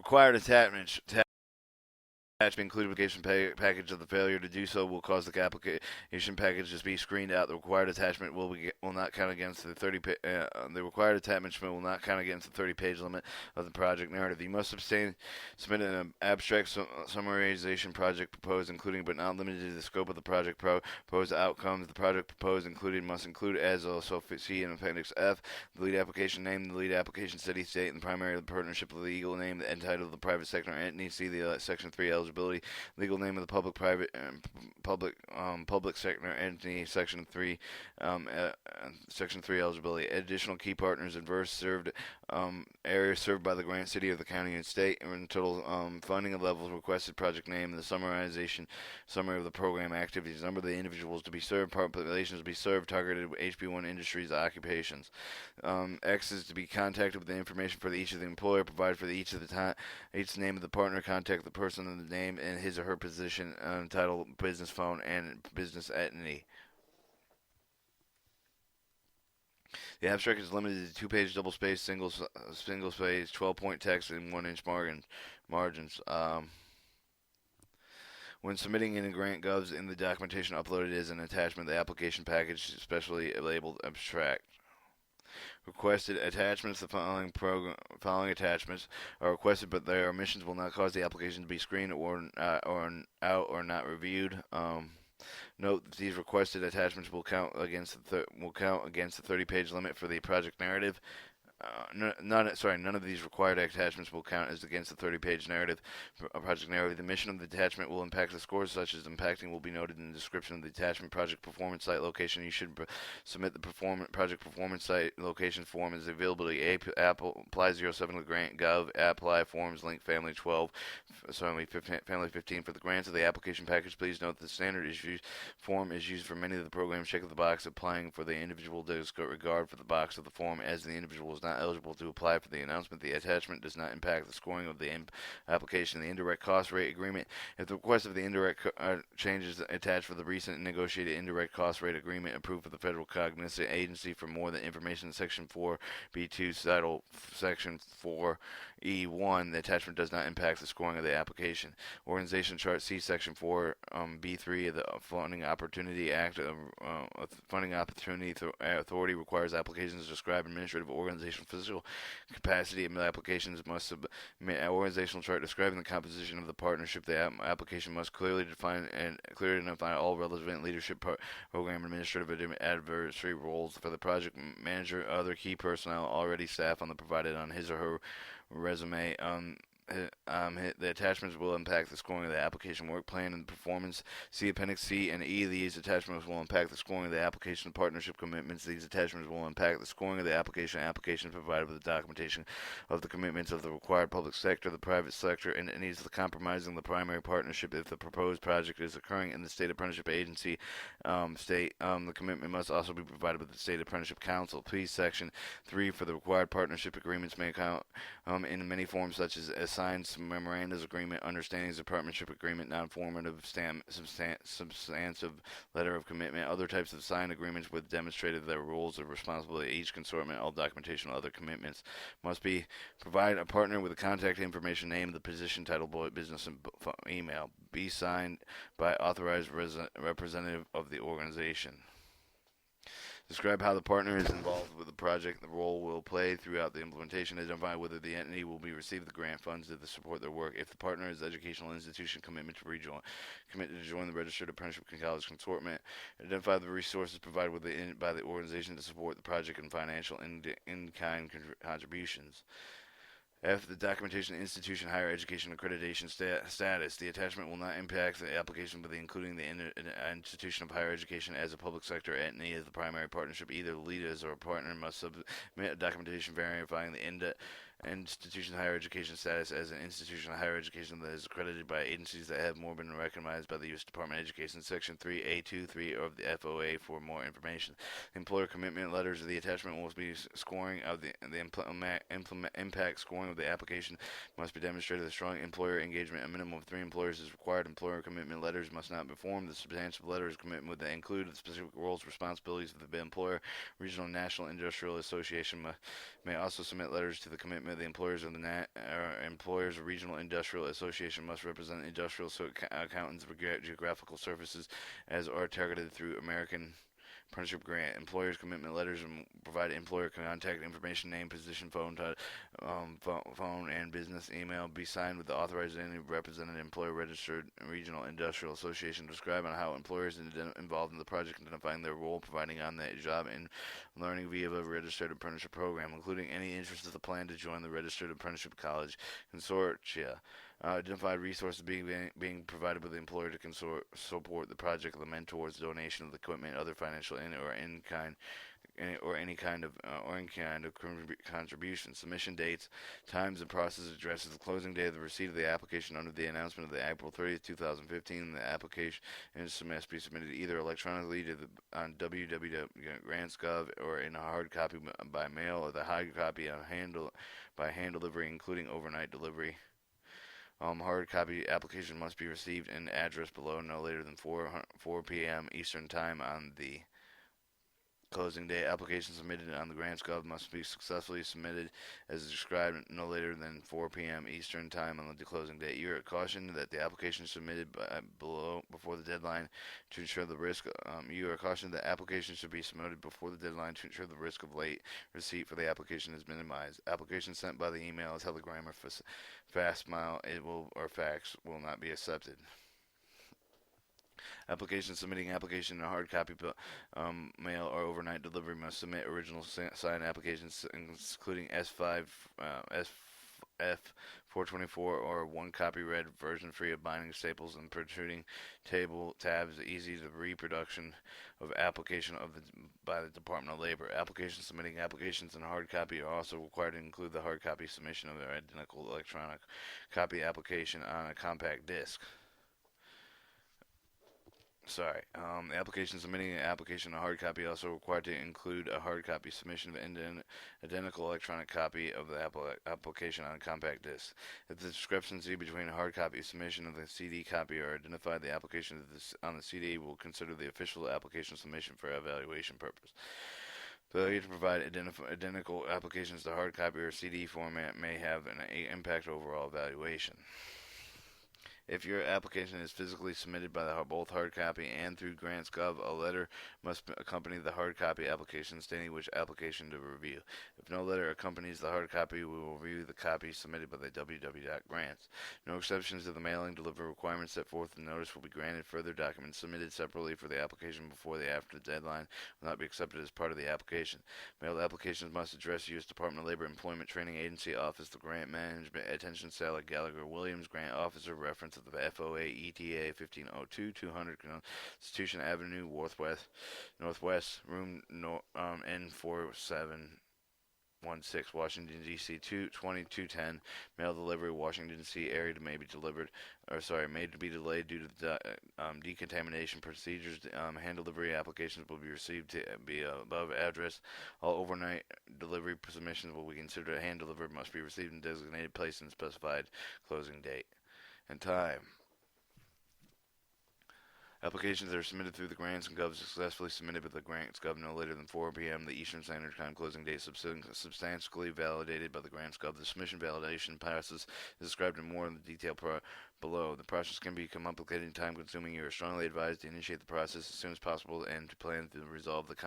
Required attachment included application package of the failure to do so will cause the application package to be screened out. The required attachment will not count against the required attachment will not count against the 30-page limit of the project narrative. You must submit an abstract summarization project proposed, including but not limited to the scope of the project proposed outcomes. The project proposed included must include, as also see in Appendix F, the lead application name, the lead application city, state, and primary of the partnership, the legal name, the end title of the private sector entity. See the Section 3 eligibility. Legal name of the public sector entity. Section 3 eligibility. Additional key partners and areas served by the grant city of the county and state, and total funding levels, requested project name, and the summary of the program activities, number of the individuals to be served, populations to be served, targeted HB1 industries, occupations. X is to be contacted with the information for each of the employer, provided for each name of the partner, contact the person in the name and his or her position, title, business phone, and business entity. The abstract is limited to 2-page double-space, single space, 12-point text, and 1-inch margins. When submitting in a grant govs in the documentation uploaded as an attachment, the application package, specially labeled abstract. Requested attachments. The following attachments are requested, but their omissions will not cause the application to be screened or not reviewed. Note that these requested attachments will count against the 30-page limit for the project narrative. None of these required attachments will count as against the 30-page project narrative. The mission of the attachment will impact the scores, such as impacting will be noted in the description of the attachment. Project performance site location. You should submit the project performance site location form as availability. Apply 07 to grant gov. Apply forms link family 15 for the grants of the application package. Please note the standard issue form is used for many of the programs. Check the box applying for the individual disregard for the box of the form as the individual is not eligible to apply for the announcement. The attachment does not impact the scoring of the application. The indirect cost rate agreement. If the request of the indirect changes attached for the recent negotiated indirect cost rate agreement approved for the federal cognizant agency for more than information in Section 4B2 title Section 4E1, the attachment does not impact the scoring of the application. Organization chart. See Section 4B3 of the Funding Opportunity Act. Funding Opportunity Authority requires applications to describe administrative organizational physical capacity of applications must submit an organizational chart describing the composition of the partnership. The application must clearly identify all relevant leadership, program, administrative, advisory roles for the project manager, other key personnel already staff on the provided on his or her resume. The attachments will impact the scoring of the application work plan and performance. See Appendix C and E. These attachments will impact the scoring of the application partnership commitments. These attachments will impact the scoring of the application. Applications provided with the documentation of the commitments of the required public sector, the private sector, and needs the compromising the primary partnership. If the proposed project is occurring in the state apprenticeship agency, the commitment must also be provided with the state apprenticeship council. Please Section 3 for the required partnership agreements may account in many forms such as signed memorandums agreement, understandings of partnership agreement, non-formative, substantive letter of commitment, other types of signed agreements with demonstrated their rules of responsibility. Each consortium, all documentation, other commitments must be provide a partner with the contact information, name, the position, title, business, and email. Be signed by authorized representative of the organization. Describe how the partner is involved with the project, the role will play throughout the implementation. Identify whether the entity will be receive the grant funds to support their work. If the partner is educational institution, committed to join the registered apprenticeship college consortium. Identify the resources provided by the organization to support the project and financial in-kind contributions. F. The documentation institution higher education accreditation status. The attachment will not impact the application, but including the institution of higher education as a public sector entity as the primary partnership. Either the leaders or a partner must submit a documentation verifying the institution of higher education status as an institution of higher education that is accredited by agencies that have more been recognized by the U.S. Department of Education. Section 3A23 of the FOA for more information. Employer commitment letters. The attachment will be scoring of the impact scoring of the application must be demonstrated with strong employer engagement. A minimum of 3 employers is required. Employer commitment letters must not be formed. The substantive letters commitment would include the specific roles, responsibilities of the employer. Regional and National Industrial Association may also submit letters to the commitment appointment of the employers of the employers regional industrial association must represent industrial accountants for geographical services as are targeted through American Apprenticeship Grant. Employers' commitment letters and provide employer contact information, name, position, phone, and business email. Be signed with the authorized entity represented employer registered regional industrial association. Describe on how employers involved in the project identifying their role, providing on the job and learning via the registered apprenticeship program, including any interest of the plan to join the registered apprenticeship college consortia. Identified resources being provided by the employer to support the project, the mentors, donation of the equipment, other financial or in kind any kind of contribution. Submission dates, times, and process addresses. The closing date of the receipt of the application under the announcement of the April 30th, 2015. The application must be submitted either electronically on www.grants.gov or in a hard copy by mail, or the hard copy on by hand delivery, including overnight delivery. Hard copy application must be received in address below no later than 4 p.m. Eastern Time on the closing date. Application submitted on the Grants.gov must be successfully submitted as described no later than 4 p.m. Eastern Time on the closing date. You are cautioned that the application submitted before the deadline to ensure the risk. You are cautioned that application should be submitted before the deadline to ensure the risk of late receipt for the application is minimized. Application sent by the email, telegram, or fastmail or fax will not be accepted. Application submitting application in a hard copy, mail or overnight delivery must submit original signed applications, including S5, F424, or one copy read version free of binding staples and protruding tabs, easy to reproduction of application by the Department of Labor. Applications submitting applications in hard copy are also required to include the hard copy submission of their identical electronic copy application on a compact disc. The application submitting an application in a hard copy also required to include a hard copy submission of an identical electronic copy of the application on a compact disc. If the discrepancy between a hard copy submission of the CD copy are identified, the application on the CD will consider the official application submission for evaluation purpose. Failure to provide identical applications to hard copy or CD format may have an impact overall evaluation. If your application is physically submitted by both hard copy and through Grants.gov, a letter must accompany the hard copy application stating which application to review. If no letter accompanies the hard copy, we will review the copy submitted by the www.grants. No exceptions to the mailing delivery requirements set forth in the notice will be granted. Further documents submitted separately for the application before the after the deadline will not be accepted as part of the application. Mailed applications must address U.S. Department of Labor Employment Training Agency Office of Grant Management. Attention, Sally Gallagher Williams, Grant Officer, reference of the FOA ETA 1502 200 Constitution Avenue Northwest Room N4716, Washington D.C. 2210. Mail delivery, Washington D.C. area may be made to be delayed due to the decontamination procedures. Hand delivery applications will be received to be above address. All overnight delivery submissions will be considered hand delivered, must be received in designated place and specified closing date and time. Applications that are submitted through the Grants.gov successfully submitted with the Grants.gov no later than 4 p.m. the Eastern Standard Time closing date substantially validated by the Grants.gov. The submission validation process is described in more detail below. The process can become complicated and time-consuming. You are strongly advised to initiate the process as soon as possible and to plan to resolve the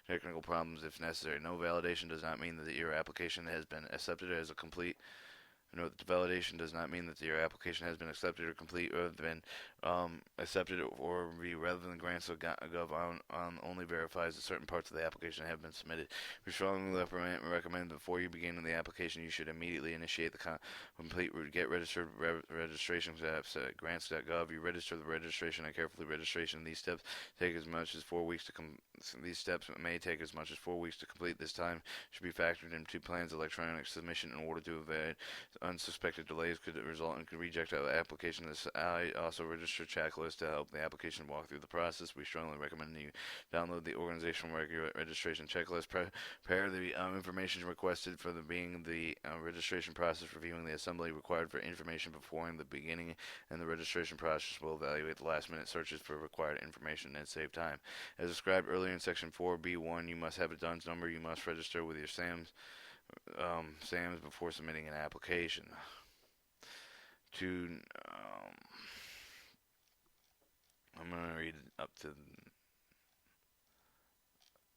technical problems if necessary. No validation does not mean that your application has been accepted as a complete. Note that the validation does not mean that your application has been accepted or complete or been accepted or reviewed. Rather than Grants.gov only verifies that certain parts of the application have been submitted. We strongly recommend before you begin the application, you should immediately initiate the complete get registered registration steps at Grants.gov. You register the registration and carefully registration. These steps take as much as 4 weeks to These steps may take as much as 4 weeks to complete. This time should be factored into plans electronic submission in order to avoid unsuspected delays could result in reject of the application. I also register checklist to help the application walk through the process. We strongly recommend you download the organizational registration checklist. Prepare the information requested for the registration process, reviewing the assembly required for information before the beginning, and the registration process will evaluate the last-minute searches for required information and save time. As described earlier in Section 4B1, you must have a DUNS number. You must register with your SAMS SAMs before submitting an application. To I'm gonna read up to.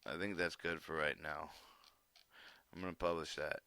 I think that's good for right now. I'm gonna publish that.